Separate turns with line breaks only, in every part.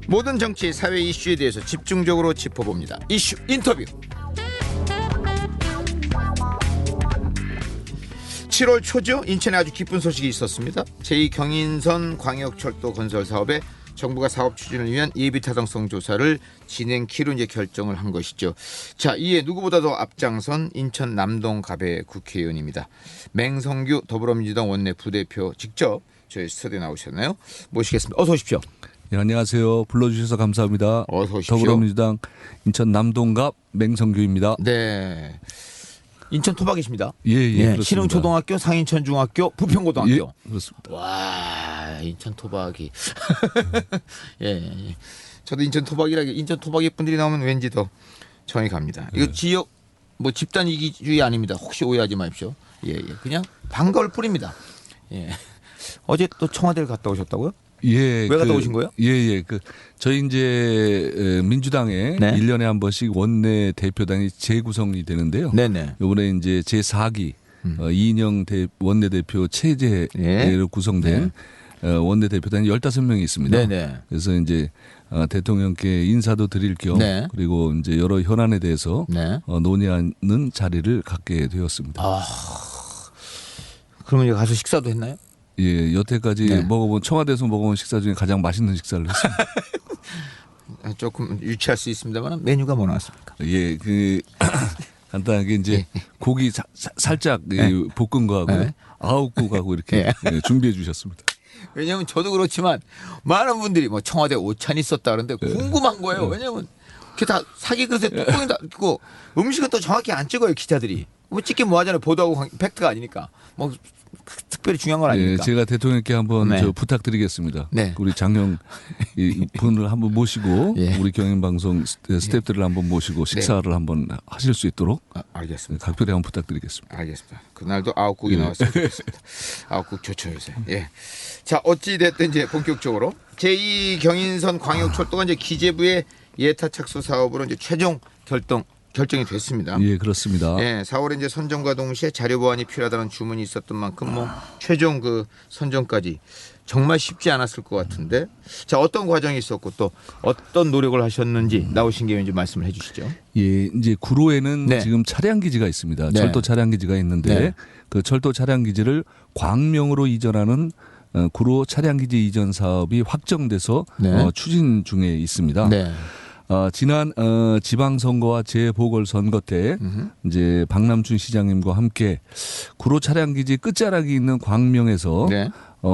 모든 정치, 사회 이슈에 대해서 집중적으로 짚어봅니다. 이슈 인터뷰. 7월 초죠. 인천에 아주 기쁜 소식이 있었습니다. 제2경인선 광역철도 건설 사업에 정부가 사업 추진을 위한 예비타당성 조사를 진행키로 이제 결정을 한 것이죠. 자, 이에 누구보다도 앞장선 인천 남동갑의 국회의원입니다. 맹성규 더불어민주당 원내 부대표 직접 저희 스튜디오에 나오셨나요? 모시겠습니다. 어서 오십시오.
네, 안녕하세요. 불러주셔서 감사합니다.
어서 오십시오.
더불어민주당 인천 남동갑 맹성규입니다.
네. 인천 토박이십니다.
예, 그렇습니다.
신흥초등학교, 상인천중학교, 부평고등학교.
예, 그렇습니다.
와, 인천 토박이. 예. 저도 인천 토박이라기 인천 토박이 분들이 나오면 왠지 더 정이 갑니다. 이거 지역 뭐 집단 이기주의 아닙니다. 혹시 오해하지 마십시오. 예. 그냥 반가울 뿐입니다. 예. 어제 또 청와대를 갔다 오셨다고요?
예.
왜 갔다 오신 거예요?
예. 저희 이제 민주당에
네.
1년에 한 번씩 원내 대표당이 재구성이 되는데요.
네네.
이번에 이제 제4기 이인영 원내대표 체제로
예.
구성된 원내 대표단이 15명이 있습니다.
네네.
그래서 이제 대통령께 인사도 드릴 겸
네.
그리고 이제 여러 현안에 대해서
네.
논의하는 자리를 갖게 되었습니다.
그러면 이제 가서 식사도 했나요?
예, 여태까지
네.
먹어본 청와대에서 먹어본 식사 중에 가장 맛있는 식사를 했습니다.
조금 유치할 수 있습니다만 메뉴가 뭐 나왔습니까?
예, 간단하게 이제 고기 살짝 볶은 거하고
네.
아욱국하고 이렇게 준비해 주셨습니다.
왜냐하면 저도 그렇지만 많은 분들이 뭐 청와대 오찬 있었다 그러는데 궁금한 거예요. 왜냐하면 그게 다 사기 그릇에 뚜껑이 다 있고 음식은 또 정확히 안 찍어요 기자들이. 뭐 찍긴 뭐 하잖아요. 보도하고 팩트가 아니니까. 뭐 특별히 중요한 건 아니니까.
예, 제가 대통령께 한번
네.
부탁드리겠습니다.
네.
우리 장영 분을 한번 모시고
예.
우리 경인방송 스태프들을 한번 모시고 식사를 한번 하실 수 있도록
알겠습니다.
각별히 한번 부탁드리겠습니다.
알겠습니다. 그날도 아홉국이 나왔으면 좋겠습니다. 아홉국 좋죠 요새. 예. 자, 어찌 됐든 이제 본격적으로 제2경인선 광역철도가 이제 기재부의 예타 착수 사업으로 이제 최종 결정이 됐습니다.
예, 그렇습니다.
예, 4월에 이제 선정과 동시에 자료 보완이 필요하다는 주문이 있었던 만큼 뭐 최종 그 선정까지 정말 쉽지 않았을 것 같은데, 자, 어떤 과정이 있었고 또 어떤 노력을 하셨는지 나오신 김에 이제 말씀을 해주시죠.
예, 이제 구로에는
네.
지금 차량 기지가 있습니다.
네.
철도 차량 기지가 있는데
네.
그 철도 차량 기지를 광명으로 이전하는 구로 차량 기지 이전 사업이 확정돼서
네.
추진 중에 있습니다.
네.
지난 지방선거와 재보궐선거 때 이제 박남춘 시장님과 함께 구로 차량기지 끝자락이 있는 광명에서
네.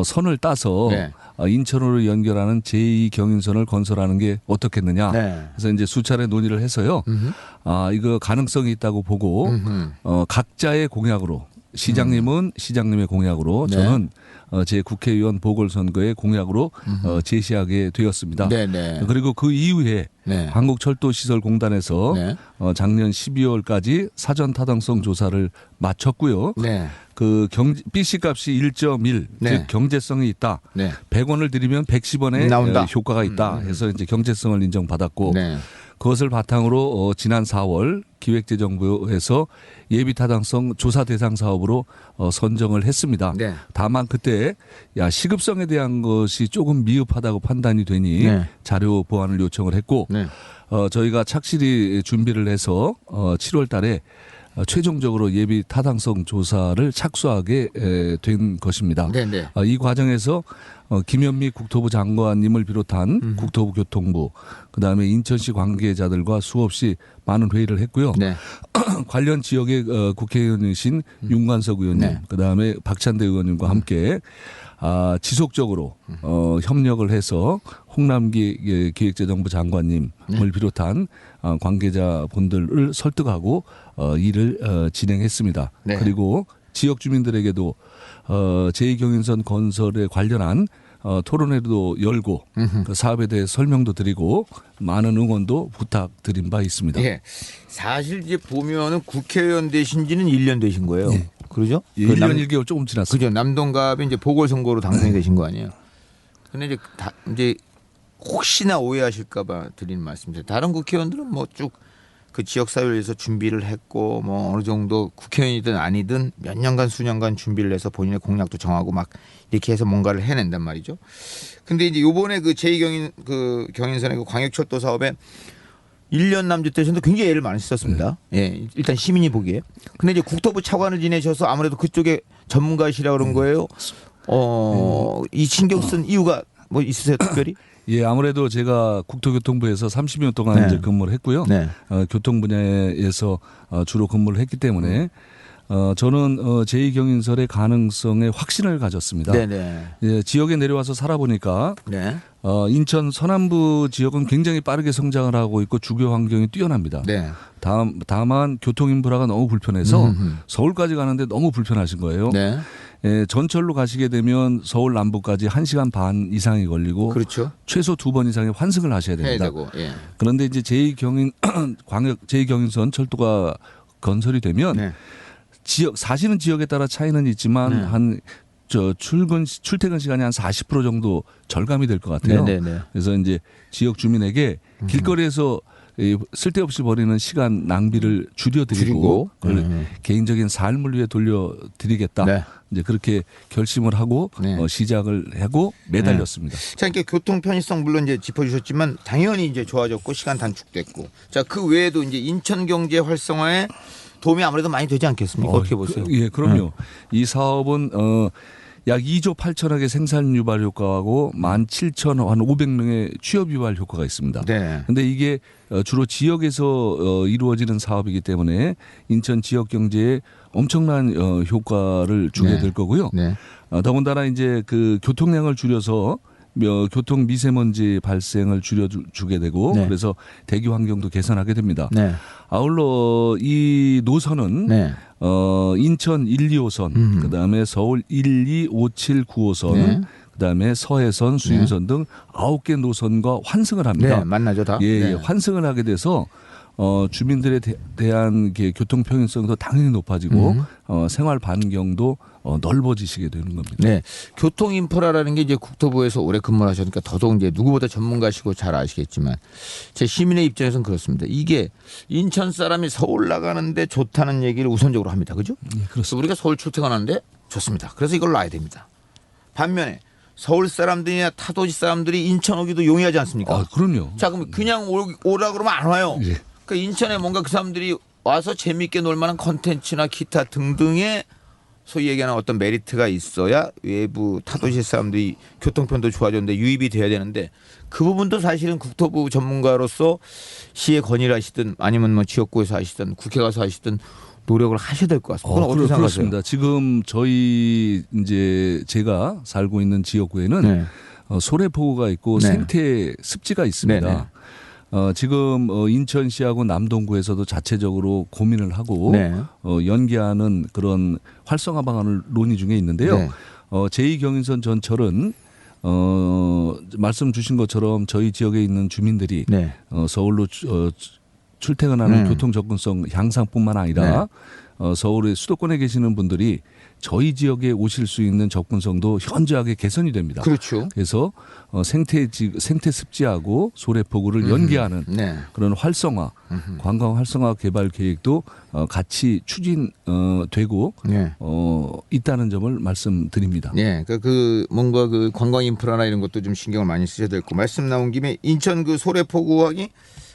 선을 따서
네.
인천으로 연결하는 제2경인선을 건설하는 게 어떻겠느냐.
네.
그래서 이제 수차례 논의를 해서요. 이거 가능성이 있다고 보고 각자의 공약으로 시장님은 시장님의 공약으로
네.
저는 제 국회의원 보궐선거의 공약으로 제시하게 되었습니다.
네.
그리고 그 이후에
네.
한국철도시설공단에서
네.
작년 12월까지 사전 타당성 조사를 마쳤고요.
네.
그 BC 값이 1.1,
네.
즉 경제성이 있다.
네.
100원을 들이면 110원의
나온다.
효과가 있다. 해서 이제 경제성을 인정받았고
네.
그것을 바탕으로 지난 4월 기획재정부에서 예비타당성 조사 대상 사업으로 선정을 했습니다.
네.
다만 그때 시급성에 대한 것이 조금 미흡하다고 판단이 되니
네.
자료 보완을 요청을 했고
네.
저희가 착실히 준비를 해서 7월 달에 최종적으로 예비 타당성 조사를 착수하게 된 것입니다.
네.
이 과정에서 김현미 국토부 장관님을 비롯한 국토부 교통부 그다음에 인천시 관계자들과 수없이 많은 회의를 했고요.
네.
관련 지역의 국회의원이신 윤관석 의원님
네.
그다음에 박찬대 의원님과 함께 지속적으로 협력을 해서 홍남기 기획재정부 장관님을 비롯한 관계자분들을 설득하고 일을 진행했습니다.
네.
그리고 지역 주민들에게도 제2경인선 건설에 관련한 토론회도 열고 그 사업에 대해 설명도 드리고 많은 응원도 부탁드린 바 있습니다.
예. 사실 이제 보면은 국회의원 되신 지는 1년 되신 거예요.
예.
그러죠?
예,
그
1년 1개월 조금 지났습니다.
그죠. 남동갑이 이제 보궐선거로 당선이 되신 거 아니에요. 근데 이제 혹시나 오해하실까봐 드리는 말씀이죠. 다른 국회의원들은 뭐 쭉 그 지역사회를 위해서 준비를 했고 뭐 어느 정도 국회의원이든 아니든 몇 년간 수년간 준비를 해서 본인의 공약도 정하고 막 이렇게 해서 뭔가를 해낸단 말이죠. 근데 이제 요번에 그 제2경인선의 그 광역철도 사업에 1년 남짓 되셨는데 굉장히 애를 많이 쓰셨습니다. 예, 일단 시민이 보기에. 근데 이제 국토부 차관을 지내셔서 아무래도 그쪽에 전문가시라 그런 거예요. 이 신경 쓴 이유가 뭐 있으세요, 특별히?
예, 아무래도 제가 국토교통부에서 30년 동안
네.
이제 근무를 했고요.
네.
교통 분야에서 주로 근무를 했기 때문에 저는 제2경인설의 가능성에 확신을 가졌습니다.
네네.
예, 지역에 내려와서 살아보니까
네.
인천 서남부 지역은 굉장히 빠르게 성장을 하고 있고 주거 환경이 뛰어납니다.
네.
다만 교통 인프라가 너무 불편해서 서울까지 가는데 너무 불편하신 거예요.
네.
예, 전철로 가시게 되면 서울 남부까지 1시간 반 이상이 걸리고
그렇죠.
최소 2번 이상의 환승을 하셔야
해야
됩니다.
되고. 예.
그런데 이제 제2경인선 철도가 건설이 되면
네.
지역 사시는 지역에 따라 차이는 있지만 출퇴근 시간이 한 40% 정도 절감이 될 것 같아요.
네네네.
그래서 이제 지역 주민에게 길거리에서 쓸데없이 버리는 시간 낭비를 줄여드리고 그걸 개인적인 삶을 위해 돌려드리겠다.
네.
이제 그렇게 결심을 하고
네.
시작을 하고 매달렸습니다.
자, 이렇게 교통 편의성 물론 이제 짚어주셨지만 당연히 이제 좋아졌고 시간 단축됐고. 자, 그 외에도 이제 인천 경제 활성화에 도움이 아무래도 많이 되지 않겠습니까? 어떻게 보세요?
예, 그럼요. 이 사업은 약 2조 8천억의 생산 유발 효과하고 17,500명의 취업 유발 효과가 있습니다.
네.
근데 이게 주로 지역에서 이루어지는 사업이기 때문에 인천 지역 경제에 엄청난 효과를 주게
네.
될 거고요.
네.
더군다나 이제 그 교통량을 줄여서 교통 미세먼지 발생을 줄여주게 되고
네.
그래서 대기 환경도 개선하게 됩니다.
네.
아울러 이 노선은
네.
인천 1, 2호선, 그다음에 서울 1, 2, 5, 7, 9호선,
네.
그다음에 서해선, 수인선 등 9개 노선과 환승을 합니다.
네, 만나죠 다.
예,
네.
환승을 하게 돼서 주민들에 대한 교통 편의성도 당연히 높아지고 생활 반경도 넓어지시게 되는 겁니다.
네. 교통 인프라라는 게 이제 국토부에서 오래 근무를 하셨으니까 더더욱 이제 누구보다 전문가시고 잘 아시겠지만 제 시민의 입장에서는 그렇습니다. 이게 인천 사람이 서울 나가는데 좋다는 얘기를 우선적으로 합니다. 그죠?
예, 그렇습니다.
우리가 서울 출퇴근하는데 좋습니다. 그래서 이걸 놔야 됩니다. 반면에 서울 사람들이나 타도시 사람들이 인천 오기도 용이하지 않습니까?
그럼요.
자, 그럼 그냥 오라 그러면 안 와요.
예.
그러니까 인천에 뭔가 그 사람들이 와서 재미있게 놀 만한 컨텐츠나 기타 등등의 소위 얘기하는 어떤 메리트가 있어야 외부 타도시 사람들이 교통편도 좋아졌는데 유입이 돼야 되는데 그 부분도 사실은 국토부 전문가로서 시에 건의를 하시든 아니면 뭐 지역구에서 하시든 국회 가서 하시든 노력을 하셔야 될 것 같습니다. 그건 어떻게 생각하세요?
그렇습니다. 지금 저희 이제 제가 살고 있는 지역구에는
네.
소래포구가 있고
네.
생태 습지가 있습니다.
네, 네.
지금 인천시하고 남동구에서도 자체적으로 고민을 하고
네.
연계하는 그런 활성화 방안을 논의 중에 있는데요.
네.
제2경인선 전철은 말씀 주신 것처럼 저희 지역에 있는 주민들이
네.
서울로 출퇴근하는 교통 접근성 향상뿐만 아니라 서울의 수도권에 계시는 분들이 저희 지역에 오실 수 있는 접근성도 현저하게 개선이 됩니다.
그렇죠.
그래서 생태 습지하고 소래포구를 연계하는
네.
그런 활성화, 관광 활성화 개발 계획도 같이 추진되고
네.
있다는 점을 말씀드립니다.
네, 그 뭔가 그 관광 인프라나 이런 것도 좀 신경을 많이 쓰셔야 될 거. 말씀 나온 김에 인천 그 소래포구항이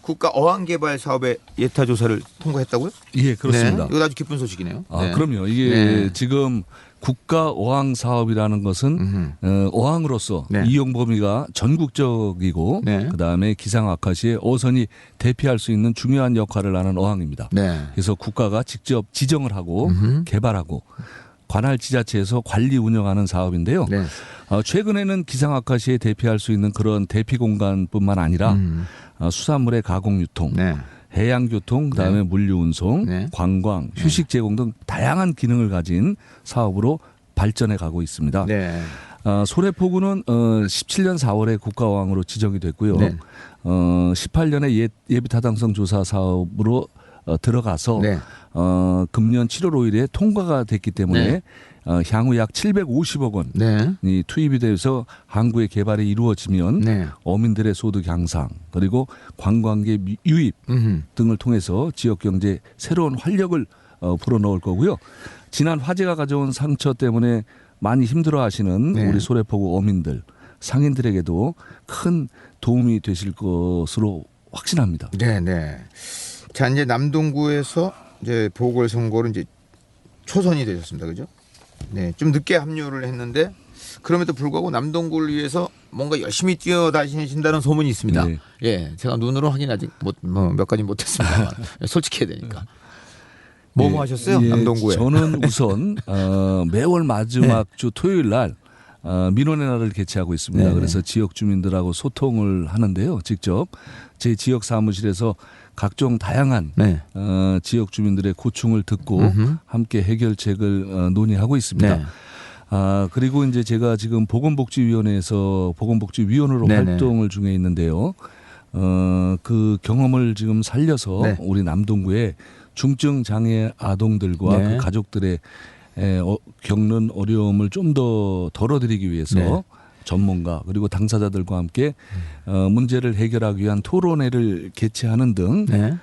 국가 어항개발 사업의 예타 조사를 통과했다고요?
예, 그렇습니다.
네, 이거 아주 기쁜 소식이네요. 네.
그럼요. 이게
네.
지금 국가 어항 사업이라는 것은 어항으로서
네.
이용 범위가 전국적이고
네.
그다음에 기상 악화 시에 어선이 대피할 수 있는 중요한 역할을 하는 어항입니다.
네.
그래서 국가가 직접 지정을 하고 개발하고 관할 지자체에서 관리 운영하는 사업인데요.
네.
최근에는 기상 악화 시에 대피할 수 있는 그런 대피 공간뿐만 아니라 수산물의 가공 유통,
네.
해양교통, 그다음에 물류 운송,
네.
관광, 휴식 제공 등 다양한 기능을 가진 사업으로 발전해 가고 있습니다.
네.
소래포구는 17년 4월에 국가어항으로 지정이 됐고요.
네.
18년에 예비 타당성 조사 사업으로 들어가서
네.
금년 7월 5일에 통과가 됐기 때문에
네.
향후 약 750억 원이
네.
투입이 돼서 항구의 개발이 이루어지면
네.
어민들의 소득 향상 그리고 관광객 유입 등을 통해서 지역 경제에 새로운 활력을 불어넣을 거고요. 지난 화재가 가져온 상처 때문에 많이 힘들어하시는
네.
우리 소래포구 어민들, 상인들에게도 큰 도움이 되실 것으로 확신합니다.
네, 네. 자, 이제 남동구에서 이제 보궐선거로 이제 초선이 되셨습니다. 그죠? 네. 좀 늦게 합류를 했는데 그럼에도 불구하고 남동구를 위해서 뭔가 열심히 뛰어다니신다는 소문이 있습니다.
네.
예. 제가 눈으로 확인 아직 몇 가지 못 했습니다만 솔직해야 되니까. 뭐 하셨어요?
예,
남동구에.
저는 우선 매월 마지막
네.
주 토요일 날 민원의 날을 개최하고 있습니다.
네.
그래서 지역 주민들하고 소통을 하는데요. 직접 제 지역 사무실에서 각종 다양한
네.
지역 주민들의 고충을 듣고 함께 해결책을 논의하고 있습니다.
네.
그리고 이제 제가 지금 보건복지위원회에서 보건복지위원으로
네네.
활동을 중에 있는데요. 그 경험을 지금 살려서
네.
우리 남동구에 중증 장애 아동들과
네.
그 가족들의 겪는 어려움을 좀 더 덜어드리기 위해서
네.
전문가 그리고 당사자들과 함께 문제를 해결하기 위한 토론회를 개최하는 등
네.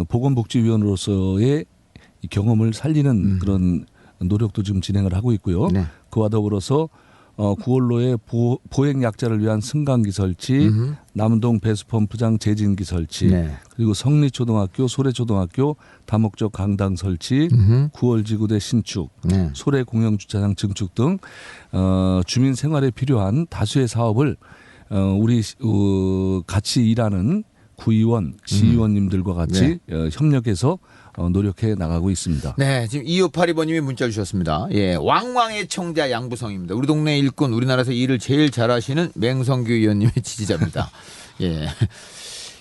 보건복지위원으로서의 이 경험을 살리는 그런 노력도 지금 진행을 하고 있고요.
네.
그와 더불어서 구월로에 보행 약자를 위한 승강기 설치, 남동 배수펌프장 재진기 설치,
네.
그리고 성리초등학교, 소래초등학교 다목적 강당 설치, 구월지구대 신축,
네.
소래공영주차장 증축 등 주민 생활에 필요한 다수의 사업을 우리 같이 일하는 구의원, 시의원님들과 같이 협력해서 노력해 나가고 있습니다.
네, 지금 2582번님이 문자 주셨습니다. 예, 왕왕의 청자 양부성입니다. 우리 동네 일꾼, 우리나라에서 일을 제일 잘하시는 맹성규 의원님의 지지자입니다. 예,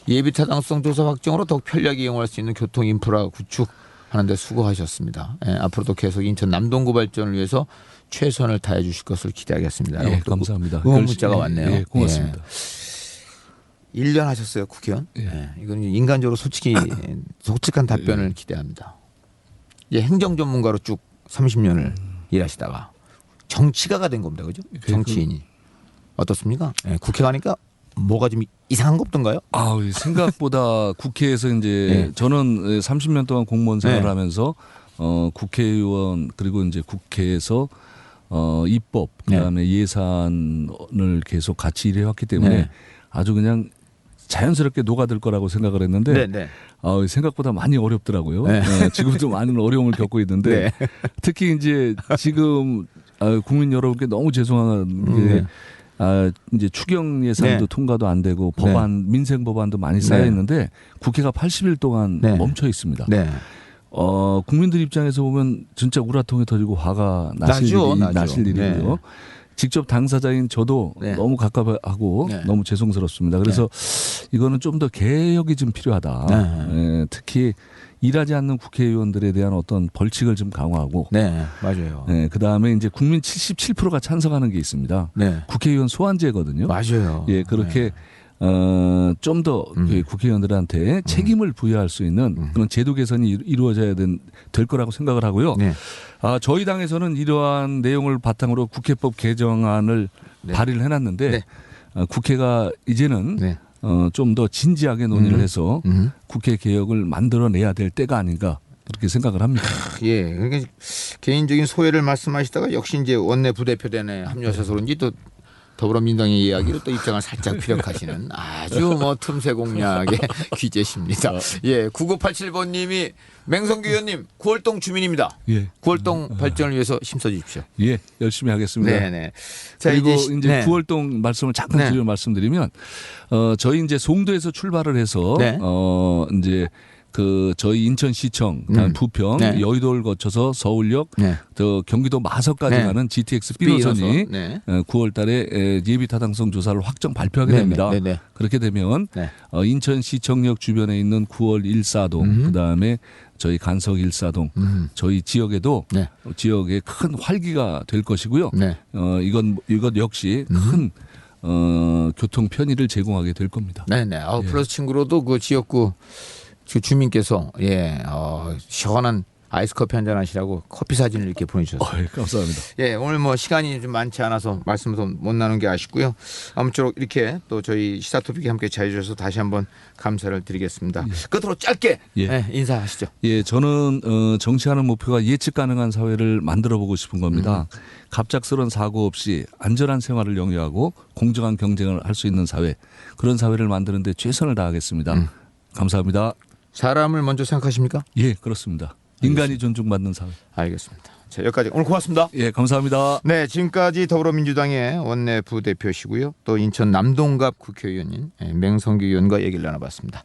예비 타당성 조사 확정으로 더욱 편리하게 이용할 수 있는 교통 인프라 구축하는 데 수고하셨습니다. 예, 앞으로도 계속 인천 남동구 발전을 위해서 최선을 다해 주실 것을 기대하겠습니다.
예, 감사합니다.
응원 문자가 왔네요.
예, 고맙습니다.
1년 하셨어요, 국회의원?
예.
네, 이건 인간적으로 솔직한 답변을 기대합니다. 예, 행정 전문가로 쭉 30년을 일하시다가 정치가가 된 겁니다, 그죠? 정치인이. 어떻습니까? 예, 국회 가니까 뭐가 좀 이상한 거 없던가요?
생각보다 국회에서 이제 저는 30년 동안 공무원 생활을 하면서 국회의원 그리고 이제 국회에서 입법 그다음에 예산을 계속 같이 일해왔기 때문에 아주 그냥 자연스럽게 녹아들 거라고 생각을 했는데 생각보다 많이 어렵더라고요. 지금도 많은 어려움을 겪고 있는데 특히 이제 지금 국민 여러분께 너무 죄송한 게 이제 추경 예산도 통과도 안 되고 법안 민생 법안도 많이 쌓여 있는데 국회가 80일 동안 멈춰 있습니다. 국민들 입장에서 보면 진짜 우라통이 터지고 화가 나실 일이고요. 직접 당사자인 저도 너무 갑갑하고 너무 죄송스럽습니다. 그래서 이거는 좀 더 개혁이 좀 필요하다. 특히 일하지 않는 국회의원들에 대한 어떤 벌칙을 좀 강화하고.
맞아요.
그다음에 이제 국민 77%가 찬성하는 게 있습니다. 국회의원 소환제거든요.
맞아요.
예, 그렇게 좀 더 국회의원들한테 책임을 부여할 수 있는 그런 제도 개선이 이루어져야 될 거라고 생각을 하고요. 저희 당에서는 이러한 내용을 바탕으로 국회법 개정안을 발의를 해놨는데 국회가 이제는 좀 더 진지하게 논의를 해서 국회 개혁을 만들어내야 될 때가 아닌가 그렇게 생각을 합니다.
예, 그러니까 개인적인 소회를 말씀하시다가 역시 이제 원내 부대표단에 합류하셔서 그런지 또 더불어민주당의 이야기로 또 입장을 살짝 피력하시는 아주 뭐 틈새 공략의 귀재십니다. 예, 9987번님이 맹성규 의원님 구월동 주민입니다.
예.
구월동 발전을 위해서 힘써 주십시오.
예, 열심히 하겠습니다.
네네. 자,
그리고 이제 구월동 말씀을 잠깐 드려 말씀드리면 저희 이제 송도에서 출발을 해서 이제 그 저희 인천시청, 부평, 여의도를 거쳐서 서울역, 또 경기도 마석까지 가는 GTX B노선이 9월달에 예비 타당성 조사를 확정 발표하게 됩니다. 그렇게 되면 인천시청역 주변에 있는 9월 일사동, 그 다음에 저희 간석 일사동, 저희 지역에도 지역에 큰 활기가 될 것이고요. 이것 역시 큰 교통 편의를 제공하게 될 겁니다.
플러스 친구로도 그 지역구 지금 주민께서 시원한 아이스 커피 한잔 하시라고 커피 사진을 이렇게 보내주셨어요.
예, 감사합니다.
예, 오늘 뭐 시간이 좀 많지 않아서 말씀도 못 나눈 게 아쉽고요. 아무쪼록 이렇게 또 저희 시사 토픽에 함께 자유주셔서 다시 한번 감사를 드리겠습니다. 끝으로 짧게 인사하시죠.
예, 저는 정치하는 목표가 예측 가능한 사회를 만들어 보고 싶은 겁니다. 갑작스러운 사고 없이 안전한 생활을 영위하고 공정한 경쟁을 할 수 있는 사회, 그런 사회를 만드는 데 최선을 다하겠습니다. 감사합니다.
사람을 먼저 생각하십니까?
예, 그렇습니다. 인간이 존중받는 사회.
알겠습니다. 자, 여기까지 오늘 고맙습니다.
예, 감사합니다.
네, 지금까지 더불어민주당의 원내 부대표시고요. 또 인천 남동갑 국회의원인 맹성규 의원과 얘기를 나눠봤습니다.